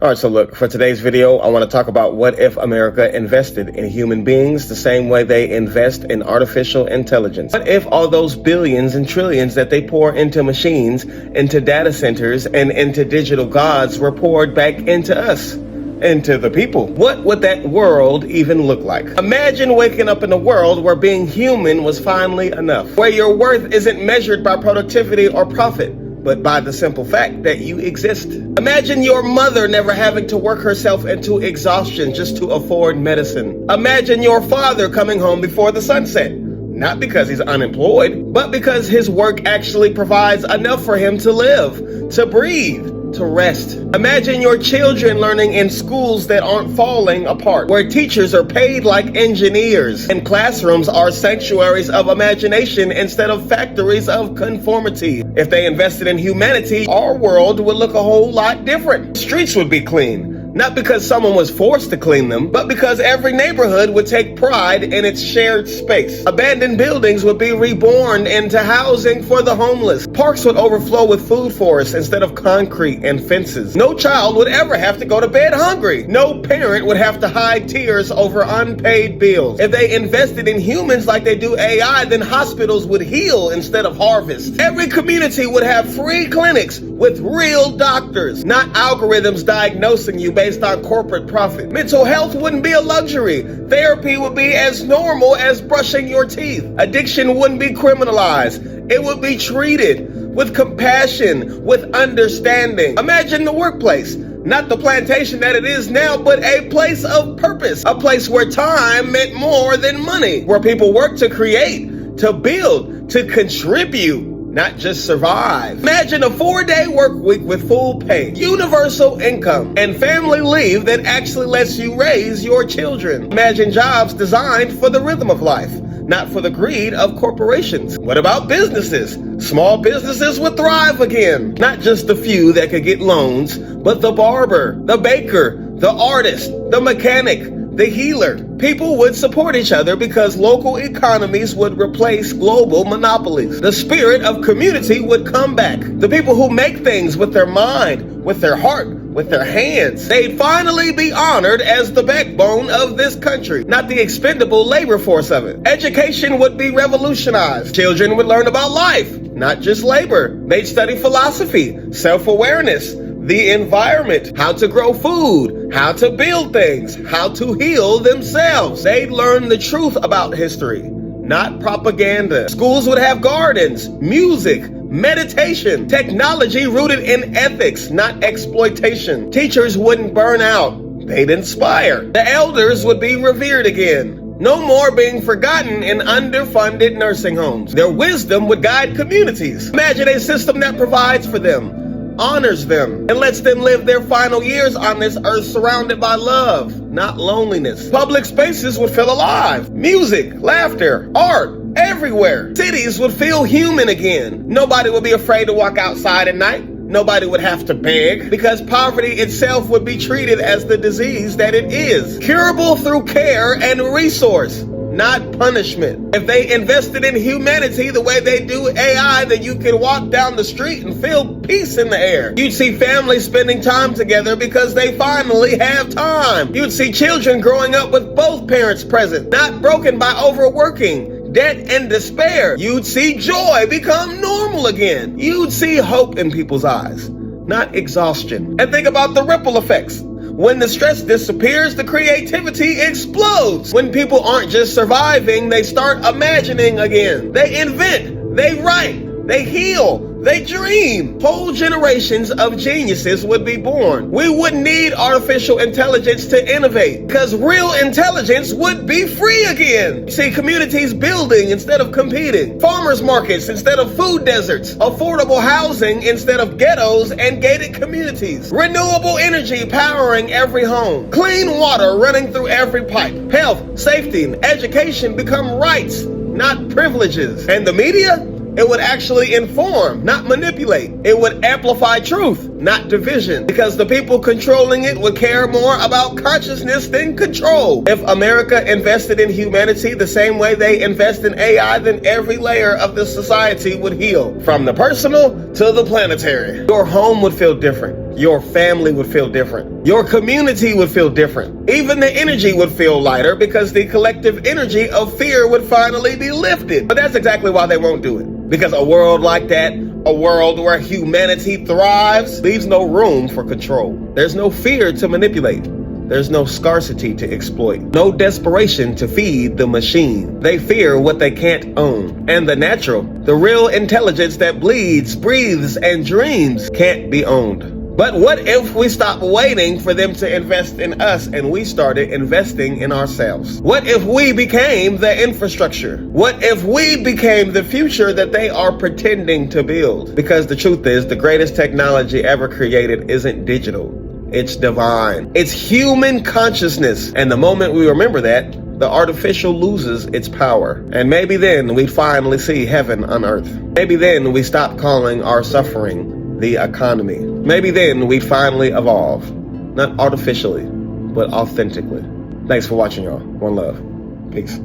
All right, so look, for today's video, I want to talk about what if America invested in human beings the same way they invest in artificial intelligence? What if all those billions and trillions that they pour into machines, into data centers, and into digital gods were poured back into us? Into the people? What would that world even look like? Imagine waking up in a world where being human was finally enough, where your worth isn't measured by productivity or profit, but by the simple fact that you exist. Imagine your mother never having to work herself into exhaustion just to afford medicine. Imagine your father coming home before the sunset, not because he's unemployed, but because his work actually provides enough for him to live, to breathe, to rest. Imagine your children learning in schools that aren't falling apart, where teachers are paid like engineers and classrooms are sanctuaries of imagination instead of factories of conformity. If they invested in humanity, our world would look a whole lot different. Streets would be clean. Not because someone was forced to clean them, but because every neighborhood would take pride in its shared space. Abandoned buildings would be reborn into housing for the homeless. Parks would overflow with food forests instead of concrete and fences. No child would ever have to go to bed hungry. No parent would have to hide tears over unpaid bills. If they invested in humans like they do AI, then hospitals would heal instead of harvest. Every community would have free clinics with real doctors, not algorithms diagnosing you based on corporate profit. Mental health wouldn't be a luxury. Therapy would be as normal as brushing your teeth. Addiction wouldn't be criminalized. It would be treated with compassion, with understanding. Imagine the workplace. Not the plantation that it is now, but a place of purpose. A place where time meant more than money. Where people work to create, to build, to contribute, not just survive. Imagine a 4-day work week with full pay, universal income, and family leave that actually lets you raise your children. Imagine jobs designed for the rhythm of life, not for the greed of corporations. What about businesses? Small businesses would thrive again. Not just the few that could get loans, but the barber, the baker, the artist, the mechanic, the healer. People would support each other because local economies would replace global monopolies. The spirit of community would come back. The people who make things with their mind, with their heart, with their hands, they'd finally be honored as the backbone of this country, not the expendable labor force of it. Education would be revolutionized. Children would learn about life, not just labor. They'd study philosophy, self-awareness, the environment, how to grow food, how to build things, how to heal themselves. They'd learn the truth about history, not propaganda. Schools would have gardens, music, meditation, technology rooted in ethics, not exploitation. Teachers wouldn't burn out, they'd inspire. The elders would be revered again. No more being forgotten in underfunded nursing homes. Their wisdom would guide communities. Imagine a system that provides for them, honors them, and lets them live their final years on this earth surrounded by love, not loneliness. Public spaces would feel alive. Music, laughter, art, everywhere. Cities would feel human again. Nobody would be afraid to walk outside at night. Nobody would have to beg, because poverty itself would be treated as the disease that it is. Curable through care and resource, not punishment. If they invested in humanity the way they do AI, then you could walk down the street and feel peace in the air. You'd see families spending time together because they finally have time. You'd see children growing up with both parents present, not broken by overworking, debt, and despair. You'd see joy become normal again. You'd see hope in people's eyes, not exhaustion. And think about the ripple effects. When the stress disappears, the creativity explodes. When people aren't just surviving, they start imagining again. They invent, they write, they heal, they dream. Whole generations of geniuses would be born. We wouldn't need artificial intelligence to innovate, because real intelligence would be free again. See communities building instead of competing. Farmers markets instead of food deserts. Affordable housing instead of ghettos and gated communities. Renewable energy powering every home. Clean water running through every pipe. Health, safety, and education become rights, not privileges. And the media? It would actually inform, not manipulate. It would amplify truth, not division, because the people controlling it would care more about consciousness than control. If America invested in humanity the same way they invest in AI, then every layer of the society would heal, from the personal to the planetary. Your home would feel different. Your family would feel different. Your community would feel different. Even the energy would feel lighter because the collective energy of fear would finally be lifted. But that's exactly why they won't do it. Because a world like that, a world where humanity thrives, leaves no room for control. There's no fear to manipulate. There's no scarcity to exploit, no desperation to feed the machine. They fear what they can't own. And the natural, the real intelligence that bleeds, breathes, and dreams can't be owned. But what if we stopped waiting for them to invest in us and we started investing in ourselves? What if we became the infrastructure? What if we became the future that they are pretending to build? Because the truth is, the greatest technology ever created isn't digital. It's divine. It's human consciousness. And the moment we remember that, the artificial loses its power. And maybe then we finally see heaven on earth. Maybe then we stop calling our suffering the economy. Maybe then we finally evolve. Not artificially, but authentically. Thanks for watching, y'all. One love. Peace.